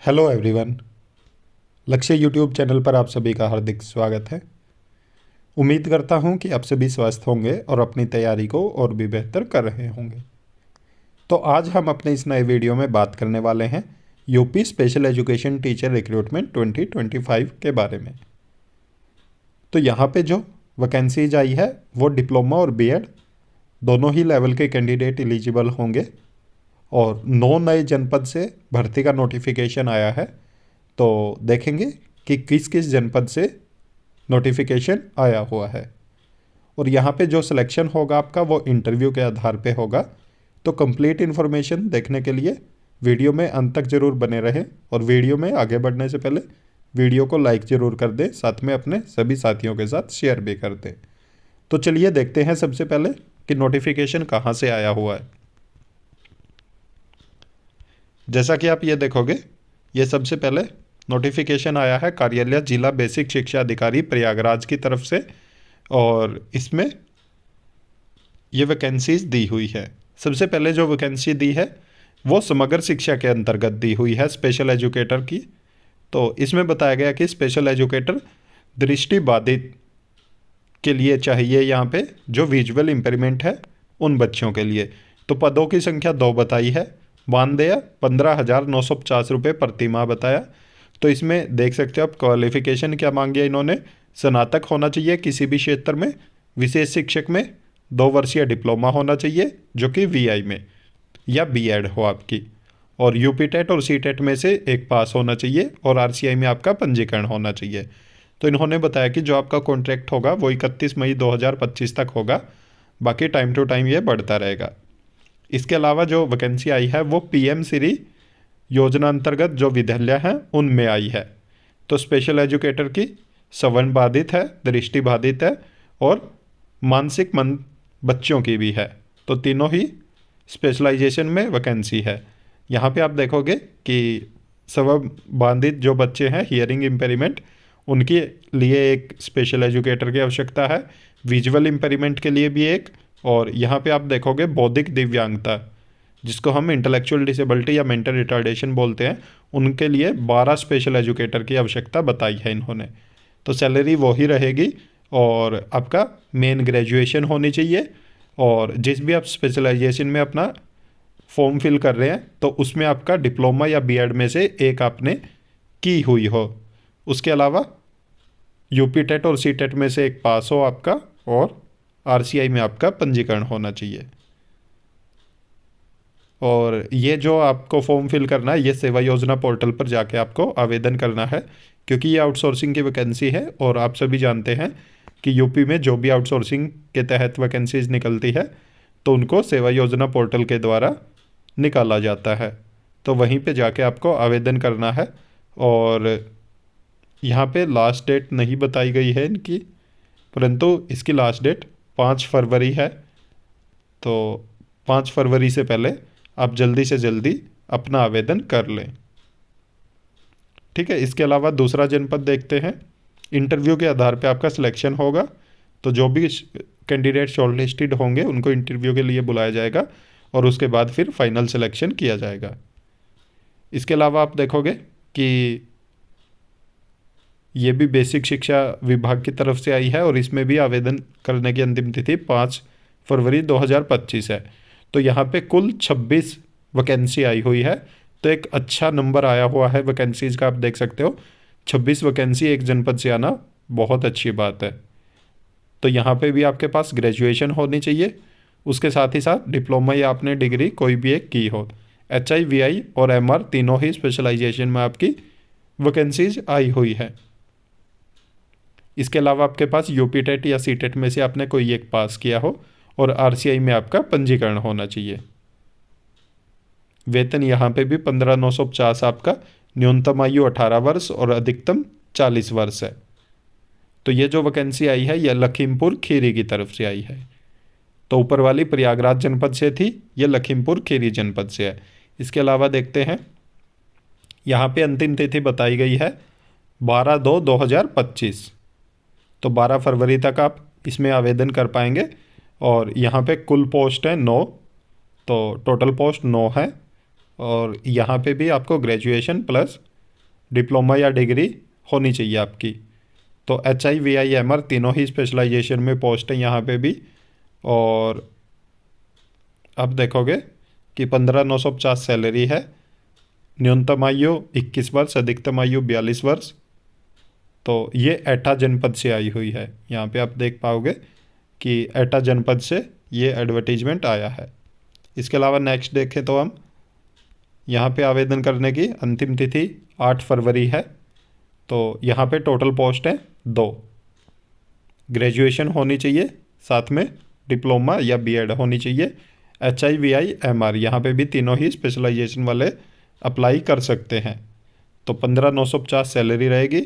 Hello everyone. लक्ष्य YouTube channel पर आप सभी का हार्दिक स्वागत है। उम्मीद करता हूं कि आप सभी स्वस्थ होंगे और अपनी तैयारी को और भी बेहतर कर रहे होंगे। तो आज हम अपने इस नए वीडियो में बात करने वाले हैं UP special education teacher recruitment 2025 के बारे में। तो यहाँ पे जो वैकेंसीज आई है वो डिप्लोमा और बीएड दोनों ही लेवल के कैंडिडेट एलिजिबल होंगे और 9 नए जनपद से भर्ती का नोटिफिकेशन आया है। तो देखेंगे कि किस किस जनपद से नोटिफिकेशन आया हुआ है और यहाँ पे जो सिलेक्शन होगा आपका वो इंटरव्यू के आधार पे होगा। तो कंप्लीट इन्फॉर्मेशन देखने के लिए वीडियो में अंत तक ज़रूर बने रहें और वीडियो में आगे बढ़ने से पहले वीडियो को लाइक ज़रूर कर दें, साथ में अपने सभी साथियों के साथ शेयर भी कर दें। तो चलिए देखते हैं सबसे पहले कि नोटिफिकेशन कहाँ से आया हुआ है। जैसा कि आप ये देखोगे, ये सबसे पहले नोटिफिकेशन आया है कार्यालय जिला बेसिक शिक्षा अधिकारी प्रयागराज की तरफ से और इसमें ये वैकेंसीज दी हुई है। सबसे पहले जो वैकेंसी दी है वो समग्र शिक्षा के अंतर्गत दी हुई है स्पेशल एजुकेटर की। तो इसमें बताया गया कि स्पेशल एजुकेटर दृष्टिबाधित के लिए चाहिए, यहाँ पे जो विजुअल इम्पेयरमेंट है उन बच्चों के लिए। तो पदों की संख्या 2 बताई है। मानदेय 15,950 रुपये प्रति माह बताया। तो इसमें देख सकते हो आप क्वालिफिकेशन क्या मांगी है इन्होंने। स्नातक होना चाहिए किसी भी क्षेत्र में, विशेष शिक्षक में 2 वर्षीय डिप्लोमा होना चाहिए जो कि वीआई में या बीएड हो आपकी, और यूपी टेट और सी टेट में से एक पास होना चाहिए और आरसीआई में आपका पंजीकरण होना चाहिए। तो इन्होंने बताया कि जो आपका कॉन्ट्रैक्ट होगा वो 31 मई 2025 तक होगा, बाकी टाइम टू टाइम ये बढ़ता रहेगा। इसके अलावा जो वैकेंसी आई है वो पीएम श्री योजना अंतर्गत जो विद्यालय हैं उनमें आई है। तो स्पेशल एजुकेटर की श्रवण बाधित है, दृष्टि बाधित है और मानसिक मंद बच्चों की भी है। तो तीनों ही स्पेशलाइजेशन में वैकेंसी है। यहाँ पे आप देखोगे कि श्रवण बाधित जो बच्चे हैं, हियरिंग इम्पेयरमेंट, उनके लिए एक स्पेशल एजुकेटर की आवश्यकता है, विजुअल इम्पेयरमेंट के लिए भी एक, और यहाँ पे आप देखोगे बौद्धिक दिव्यांगता जिसको हम इंटेलेक्चुअल डिसेबिलिटी या मेंटल रिटार्डेशन बोलते हैं, उनके लिए 12 स्पेशल एजुकेटर की आवश्यकता बताई है इन्होंने। तो सैलरी वही रहेगी और आपका मेन ग्रेजुएशन होनी चाहिए और जिस भी आप स्पेशलाइजेशन में अपना फॉर्म फिल कर रहे हैं तो उसमें आपका डिप्लोमा या बीएड में से एक आपने की हुई हो। उसके अलावा यूपी टेट और सी टेट में से एक पास हो आपका और आरसीआई में आपका पंजीकरण होना चाहिए। और ये जो आपको फॉर्म फिल करना है ये सेवा योजना पोर्टल पर जाके आपको आवेदन करना है, क्योंकि ये आउटसोर्सिंग की वैकेंसी है और आप सभी जानते हैं कि यूपी में जो भी आउटसोर्सिंग के तहत वैकेंसीज निकलती है तो उनको सेवा योजना पोर्टल के द्वारा निकाला जाता है। तो वहीं पे जाके आपको आवेदन करना है और यहाँ पे लास्ट डेट नहीं बताई गई है इनकी, परंतु इसकी लास्ट डेट 5 फरवरी है। तो 5 फरवरी से पहले आप जल्दी से जल्दी अपना आवेदन कर लें, ठीक है। इसके अलावा दूसरा जनपद देखते हैं। इंटरव्यू के आधार पे आपका सिलेक्शन होगा। तो जो भी कैंडिडेट शॉर्टलिस्टेड होंगे उनको इंटरव्यू के लिए बुलाया जाएगा और उसके बाद फिर फाइनल सिलेक्शन किया जाएगा। इसके अलावा आप देखोगे कि ये भी बेसिक शिक्षा विभाग की तरफ से आई है और इसमें भी आवेदन करने की अंतिम तिथि 5 फरवरी 2025 है। तो यहाँ पे कुल 26 वैकेंसी आई हुई है। तो एक अच्छा नंबर आया हुआ है वैकेंसीज़ का, आप देख सकते हो 26 वैकेंसी एक जनपद से आना बहुत अच्छी बात है। तो यहाँ पे भी आपके पास ग्रेजुएशन होनी चाहिए, उसके साथ ही साथ डिप्लोमा या आपने डिग्री कोई भी एक की हो। HI VI और MR तीनों ही स्पेशलाइजेशन में आपकी वैकेंसीज आई हुई है। इसके अलावा आपके पास यूपी टेट या सी टेट में से आपने कोई एक पास किया हो और आरसीआई में आपका पंजीकरण होना चाहिए। वेतन यहाँ पे भी 15,950 आपका, न्यूनतम आयु 18 वर्ष और अधिकतम 40 वर्ष है। तो ये जो वैकेंसी आई है यह लखीमपुर खीरी की तरफ से आई है। तो ऊपर वाली प्रयागराज जनपद से थी, यह लखीमपुर खीरी जनपद से है। इसके अलावा देखते हैं, यहाँ पे अंतिम तिथि बताई गई है 12/2/2025। तो 12 फरवरी तक आप इसमें आवेदन कर पाएंगे और यहाँ पे कुल पोस्ट है 9, तो टोटल पोस्ट 9 है और यहाँ पे भी आपको ग्रेजुएशन प्लस डिप्लोमा या डिग्री होनी चाहिए आपकी। तो HI, VI, MR तीनों ही स्पेशलाइजेशन में पोस्ट है यहाँ पे भी। और अब देखोगे कि 15,950 सैलरी है। न्यूनतम आयु 21 वर्ष, अधिकतम आयु 42 वर्ष। तो ये एटा जनपद से आई हुई है। यहाँ पे आप देख पाओगे कि एटा जनपद से ये एडवर्टीजमेंट आया है। इसके अलावा नेक्स्ट देखें तो हम यहाँ पे आवेदन करने की अंतिम तिथि 8 फरवरी है। तो यहाँ पे टोटल पोस्ट है 2। ग्रेजुएशन होनी चाहिए, साथ में डिप्लोमा या BEd होनी चाहिए। HI, VI, MR यहाँ पे भी तीनों ही स्पेशलाइजेशन वाले अप्लाई कर सकते हैं। तो 15,950 सैलरी रहेगी,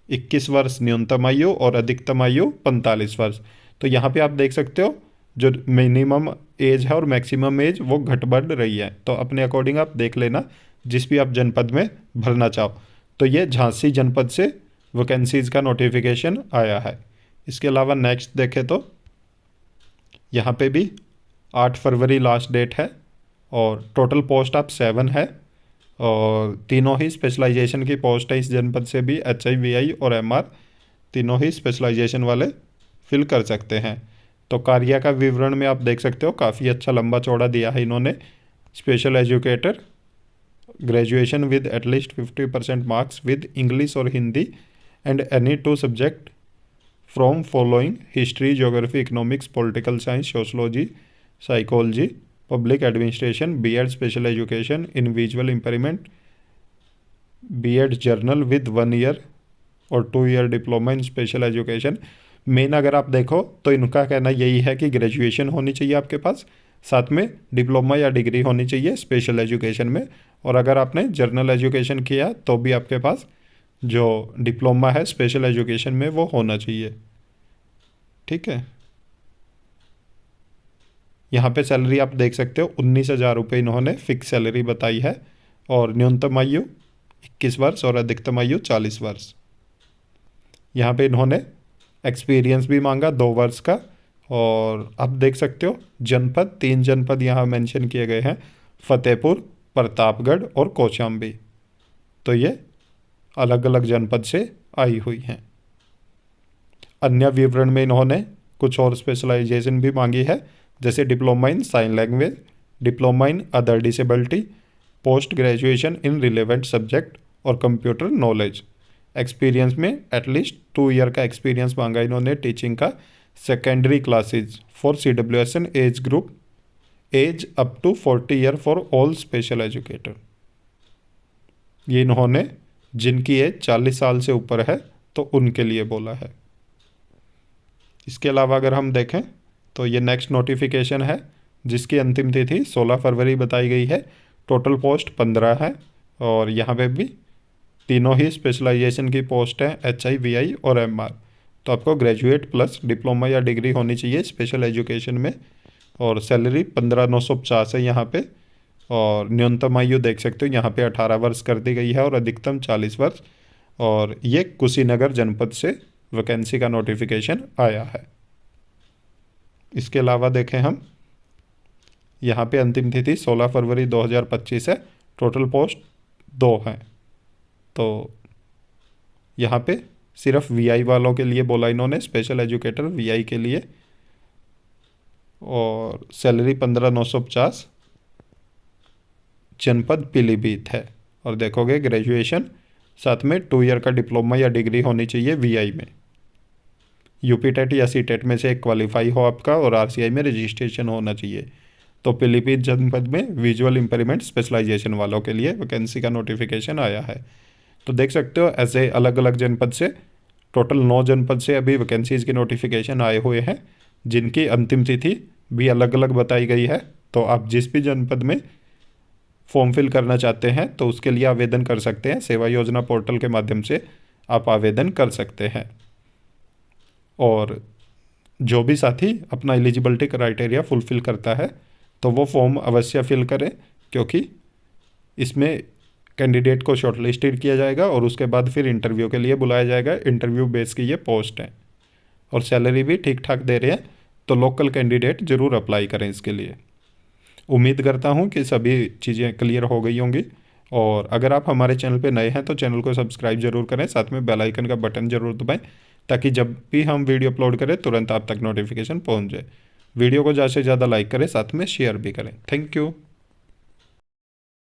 21 वर्ष न्यूनतम आयु और अधिकतम आयु 45 वर्ष। तो यहाँ पे आप देख सकते हो जो मिनिमम एज है और मैक्सिमम एज वो घट बढ़ रही है। तो अपने अकॉर्डिंग आप देख लेना जिस भी आप जनपद में भरना चाहो। तो ये झांसी जनपद से वैकेंसीज़ का नोटिफिकेशन आया है। इसके अलावा नेक्स्ट देखें तो यहाँ पे भी 8 फरवरी लास्ट डेट है और टोटल पोस्ट आप 7 है और तीनों ही स्पेशलाइजेशन की पोस्ट है इस जनपद से भी। HI, VI और MR तीनों ही स्पेशलाइजेशन वाले फिल कर सकते हैं। तो कार्य का विवरण में आप देख सकते हो काफ़ी अच्छा लंबा चौड़ा दिया है इन्होंने। Special educator, graduation with at least 50% marks with English और Hindi and any 2 subject from following history, geography, economics, political science, sociology, psychology, public administration, BEd special education in visual impairment, BEd general with 1 year और 2 year diploma in special education. Main अगर आप देखो तो इनका कहना यही है कि ग्रेजुएशन होनी चाहिए आपके पास, साथ में डिप्लोमा या डिग्री होनी चाहिए स्पेशल एजुकेशन में। और अगर आपने जर्नल एजुकेशन किया तो भी आपके पास जो डिप्लोमा है स्पेशल एजुकेशन में वो होना चाहिए। ठीक है, यहाँ पे सैलरी आप देख सकते हो 19,000 रुपये इन्होंने फिक्स सैलरी बताई है और न्यूनतम आयु 21 वर्ष और अधिकतम आयु 40 वर्ष। यहाँ पे इन्होंने एक्सपीरियंस भी मांगा 2 वर्ष का। और आप देख सकते हो जनपद, 3 जनपद यहाँ मेंशन किए गए हैं, फतेहपुर, प्रतापगढ़ और कौशाम्बी। तो ये अलग अलग जनपद से आई हुई हैं। अन्य विवरण में इन्होंने कुछ और स्पेशलाइजेशन भी मांगी है, जैसे diploma in sign language, diploma in other disability, post graduation in relevant subject और कंप्यूटर नॉलेज। एक्सपीरियंस में एटलीस्ट 2 ईयर का एक्सपीरियंस मांगा इन्होंने टीचिंग का। Secondary classes for CWSN age group, age up to 40 year for all special educator. ये इन्होंने जिनकी as 40 साल से ऊपर है तो उनके लिए बोला है। इसके अलावा अगर हम देखें तो ये नेक्स्ट नोटिफिकेशन है जिसकी अंतिम तिथि 16 फरवरी बताई गई है। टोटल पोस्ट 15 है और यहाँ पे भी तीनों ही स्पेशलाइजेशन की पोस्ट है HI, VI और MR। तो आपको ग्रेजुएट प्लस डिप्लोमा या डिग्री होनी चाहिए स्पेशल एजुकेशन में। और सैलरी 15,950 है यहाँ पे। और न्यूनतम आयु देख सकते हो यहाँ पे 18 वर्ष कर दी गई है और अधिकतम 40 वर्ष। और ये कुशीनगर जनपद से वैकेंसी का नोटिफिकेशन आया है। इसके अलावा देखें हम, यहाँ पे अंतिम तिथि 16 फरवरी 2025 है। टोटल पोस्ट 2 हैं। तो यहाँ पे सिर्फ VI वालों के लिए बोला इन्होंने, स्पेशल एजुकेटर VI के लिए। और सैलरी 15,950, जनपद पीलीभीत है। और देखोगे ग्रेजुएशन साथ में 2 ईयर का डिप्लोमा या डिग्री होनी चाहिए VI में। UP टेट या CTET में से एक क्वालिफाई हो आपका और RCI में रजिस्ट्रेशन होना चाहिए। तो पीलीभीत जनपद में विजुअल इम्पेयरमेंट स्पेशलाइजेशन वालों के लिए वैकेंसी का नोटिफिकेशन आया है। तो देख सकते हो ऐसे अलग अलग जनपद से, टोटल 9 जनपद से अभी वैकेंसीज़ के नोटिफिकेशन आए हुए हैं जिनकी अंतिम तिथि भी अलग अलग बताई गई है। तो आप जिस भी जनपद में फॉर्म फिल करना चाहते हैं तो उसके लिए आवेदन कर सकते हैं। सेवा योजना पोर्टल के माध्यम से आप आवेदन कर सकते हैं। और जो भी साथी अपना एलिजिबिलिटी क्राइटेरिया फुलफ़िल करता है तो वो फॉर्म अवश्य फिल करें, क्योंकि इसमें कैंडिडेट को शॉर्टलिस्टेड किया जाएगा और उसके बाद फिर इंटरव्यू के लिए बुलाया जाएगा। इंटरव्यू बेस की ये पोस्ट है और सैलरी भी ठीक ठाक दे रहे हैं। तो लोकल कैंडिडेट ज़रूर अप्लाई करें इसके लिए। उम्मीद करता हूँ कि सभी चीज़ें क्लियर हो गई होंगी। और अगर आप हमारे चैनल पे नए हैं तो चैनल को सब्सक्राइब जरूर करें, साथ में बेल आइकन का बटन जरूर दबाएं ताकि जब भी हम वीडियो अपलोड करें तुरंत आप तक नोटिफिकेशन पहुंच जाए। वीडियो को ज़्यादा से ज़्यादा लाइक करें, साथ में शेयर भी करें। Thank you.